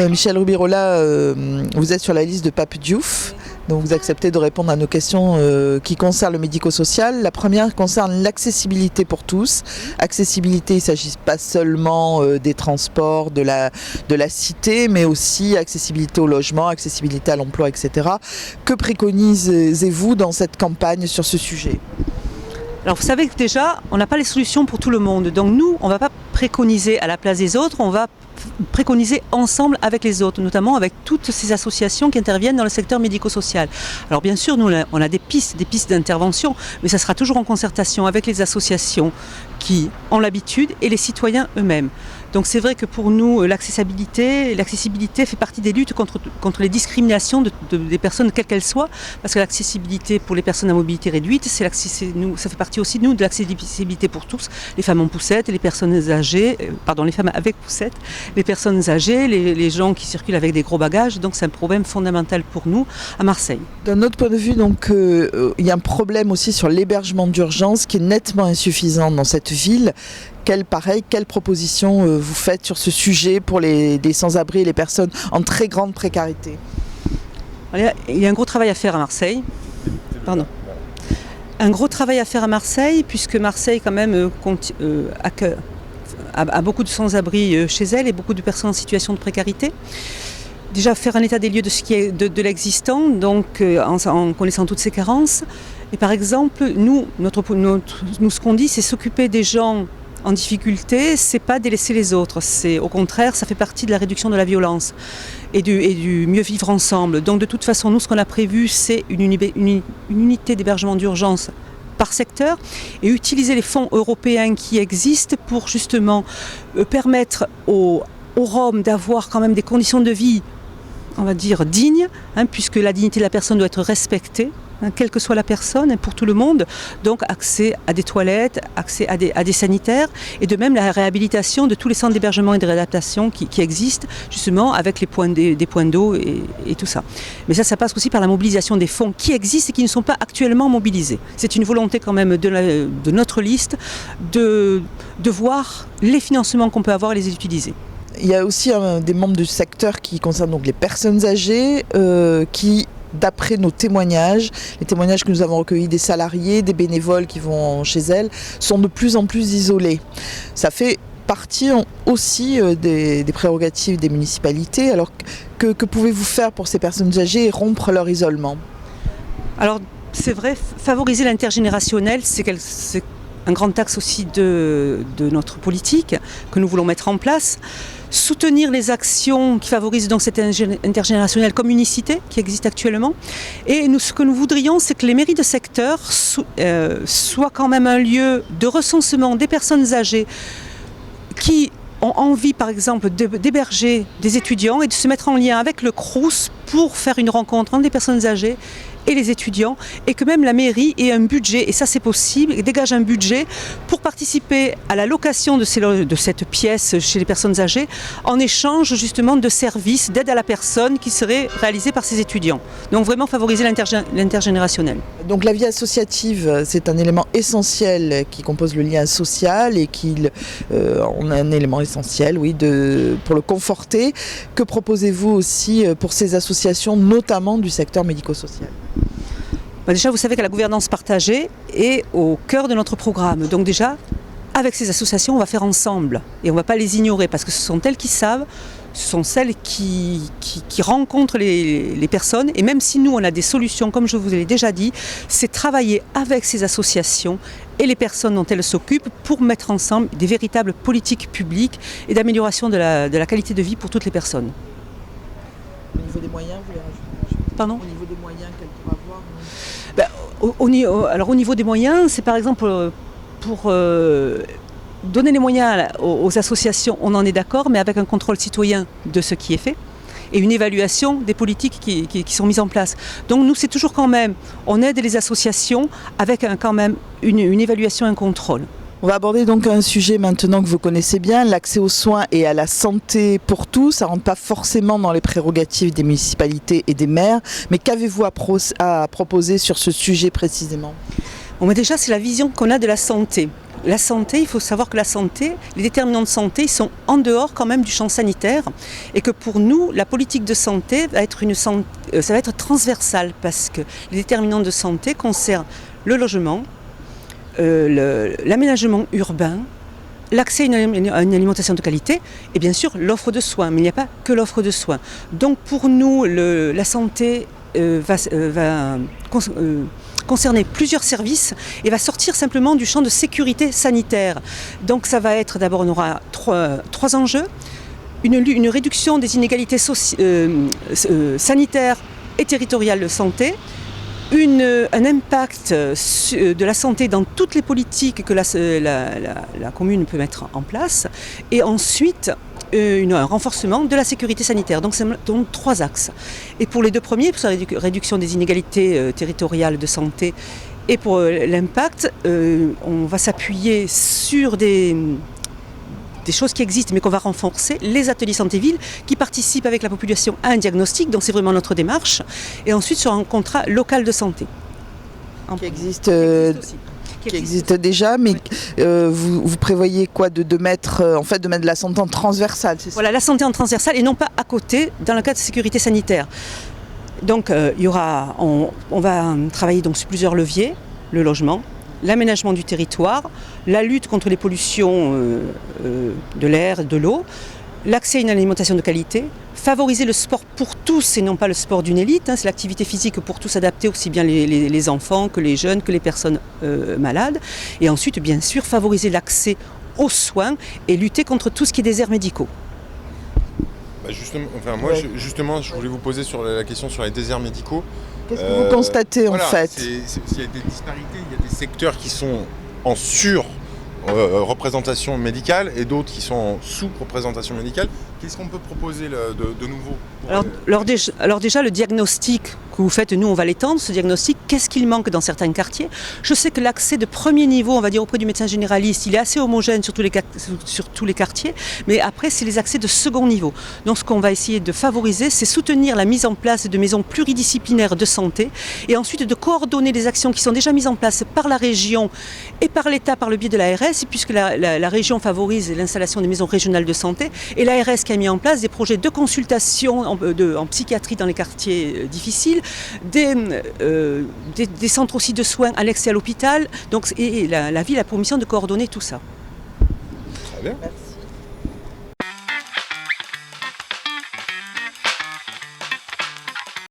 Michel Rubirola, vous êtes sur la liste de Pape Diouf, donc vous acceptez de répondre à nos questions qui concernent le médico-social. La première concerne l'accessibilité pour tous. Accessibilité, il ne s'agit pas seulement des transports, de la cité, mais aussi accessibilité au logement, accessibilité à l'emploi, etc. Que préconisez-vous dans cette campagne sur ce sujet ? Alors vous savez que déjà, on n'a pas les solutions pour tout le monde. Donc nous, on ne va pas préconiser à la place des autres, on va préconiser ensemble avec les autres, notamment avec toutes ces associations qui interviennent dans le secteur médico-social. Alors bien sûr, nous, on a des pistes d'intervention, mais ça sera toujours en concertation avec les associations qui ont l'habitude et les citoyens eux-mêmes. Donc c'est vrai que pour nous, l'accessibilité fait partie des luttes contre les discriminations des personnes, quelles qu'elles soient, parce que l'accessibilité pour les personnes à mobilité réduite, ça fait partie aussi de l'accessibilité pour tous, les femmes en poussette, les personnes âgées, les femmes avec poussette, les personnes âgées, les gens qui circulent avec des gros bagages, donc c'est un problème fondamental pour nous à Marseille. D'un autre point de vue, donc, il y a un problème aussi sur l'hébergement d'urgence qui est nettement insuffisant dans cette ville. Quelle proposition vous faites sur ce sujet pour les sans-abri et les personnes en très grande précarité ? Il y a un gros travail à faire à Marseille. Un gros travail à faire à Marseille, puisque Marseille quand même a beaucoup de sans-abri chez elle et beaucoup de personnes en situation de précarité. Déjà faire un état des lieux de ce qui est de l'existant, donc en connaissant toutes ces carences. Et par exemple, nous ce qu'on dit, c'est s'occuper des gens en difficulté, c'est pas délaisser les autres, c'est au contraire, ça fait partie de la réduction de la violence et du mieux vivre ensemble. Donc de toute façon, nous ce qu'on a prévu, c'est une unité d'hébergement d'urgence par secteur et utiliser les fonds européens qui existent pour justement permettre aux Roms d'avoir quand même des conditions de vie, on va dire, dignes, puisque la dignité de la personne doit être respectée. Quelle que soit la personne, pour tout le monde, donc accès à des toilettes, accès à des sanitaires, et de même la réhabilitation de tous les centres d'hébergement et de réadaptation qui existent, justement avec des points d'eau et tout ça. Mais ça passe aussi par la mobilisation des fonds qui existent et qui ne sont pas actuellement mobilisés. C'est une volonté quand même de notre liste de voir les financements qu'on peut avoir et les utiliser. Il y a aussi des membres du secteur qui concernent donc les personnes âgées qui, d'après nos témoignages, les témoignages que nous avons recueillis des salariés, des bénévoles qui vont chez elles, sont de plus en plus isolés. Ça fait partie aussi des prérogatives des municipalités. Alors que pouvez-vous faire pour ces personnes âgées et rompre leur isolement ? Alors c'est vrai, favoriser l'intergénérationnel, c'est un grand axe aussi de notre politique que nous voulons mettre en place. Soutenir les actions qui favorisent donc cette intergénérationnelle comme unicité qui existe actuellement. Et ce que nous voudrions, c'est que les mairies de secteur soient quand même un lieu de recensement des personnes âgées qui ont envie, par exemple, d'héberger des étudiants et de se mettre en lien avec le Crous pour faire une rencontre entre des personnes âgées et les étudiants, et que même la mairie ait un budget, et ça c'est possible, et dégage un budget pour participer à la location de cette pièce chez les personnes âgées, en échange justement de services d'aide à la personne qui seraient réalisés par ces étudiants. Donc vraiment favoriser l'intergénérationnel. Donc la vie associative, c'est un élément essentiel qui compose le lien social et on a un élément essentiel, oui, pour le conforter. Que proposez-vous aussi pour ces associations, notamment du secteur médico-social ? Déjà, vous savez que la gouvernance partagée est au cœur de notre programme. Donc déjà, avec ces associations, on va faire ensemble. Et on ne va pas les ignorer parce que ce sont elles qui savent, ce sont celles qui rencontrent les personnes. Et même si nous, on a des solutions, comme je vous l'ai déjà dit, c'est travailler avec ces associations et les personnes dont elles s'occupent pour mettre ensemble des véritables politiques publiques et d'amélioration de la qualité de vie pour toutes les personnes. Au niveau des moyens, vous les rajoutez ? Pardon ? Au niveau des moyens qu'elle pourra avoir au niveau des moyens, c'est par exemple pour donner les moyens aux associations, on en est d'accord, mais avec un contrôle citoyen de ce qui est fait et une évaluation des politiques qui sont mises en place. Donc nous, c'est toujours quand même, on aide les associations avec quand même une évaluation et un contrôle. On va aborder donc un sujet maintenant que vous connaissez bien, l'accès aux soins et à la santé pour tous. Ça ne rentre pas forcément dans les prérogatives des municipalités et des maires, mais qu'avez-vous à proposer sur ce sujet précisément ? Déjà, c'est la vision qu'on a de la santé. la santé, il faut savoir que la santé, les déterminants de santé, ils sont en dehors quand même du champ sanitaire et que pour nous, la politique de santé va être ça va être transversal parce que les déterminants de santé concernent le logement, l'aménagement urbain, l'accès à une alimentation de qualité et bien sûr l'offre de soins, mais il n'y a pas que l'offre de soins. Donc pour nous, la santé va concerner plusieurs services et va sortir simplement du champ de sécurité sanitaire. Donc ça va être d'abord, on aura trois enjeux, une réduction des inégalités sanitaires et territoriales de santé, un impact de la santé dans toutes les politiques que la commune peut mettre en place et ensuite un renforcement de la sécurité sanitaire. Donc c'est donc 3 axes. Et pour les 2 premiers, pour la réduction des inégalités territoriales de santé et pour l'impact, on va s'appuyer sur des choses qui existent mais qu'on va renforcer, les ateliers santé-ville qui participent avec la population à un diagnostic, donc c'est vraiment notre démarche, et ensuite sur un contrat local de santé. Qui existe déjà, mais vous prévoyez quoi de mettre la santé en transversale, c'est ça ? Voilà, la santé en transversale et non pas à côté dans le cadre de sécurité sanitaire. Donc on va travailler donc sur plusieurs leviers, le logement, l'aménagement du territoire, la lutte contre les pollutions de l'air et de l'eau, l'accès à une alimentation de qualité, favoriser le sport pour tous et non pas le sport d'une élite, c'est l'activité physique pour tous adaptée, aussi bien les enfants que les jeunes, que les personnes malades, et ensuite bien sûr favoriser l'accès aux soins et lutter contre tout ce qui est déserts médicaux. Justement, je voulais vous poser sur la question sur les déserts médicaux. Qu'est-ce que vous constatez en fait ? Il y a des disparités, il y a des secteurs qui sont en sur-représentation médicale et d'autres qui sont en sous-représentation médicale. Qu'est-ce qu'on peut proposer de nouveau ? Alors déjà, le diagnostic que vous faites, nous on va l'étendre, ce diagnostic, qu'est-ce qu'il manque dans certains quartiers ? Je sais que l'accès de premier niveau, on va dire auprès du médecin généraliste, il est assez homogène sur tous les quartiers, mais après c'est les accès de second niveau. Donc ce qu'on va essayer de favoriser, c'est soutenir la mise en place de maisons pluridisciplinaires de santé et ensuite de coordonner les actions qui sont déjà mises en place par la région et par l'État par le biais de l'ARS, puisque la région favorise l'installation des maisons régionales de santé et l'ARS qui a mis en place des projets de consultation en psychiatrie dans les quartiers difficiles, des centres aussi de soins annexés à l'hôpital. Donc, et la ville a pour mission de coordonner tout ça. Très bien.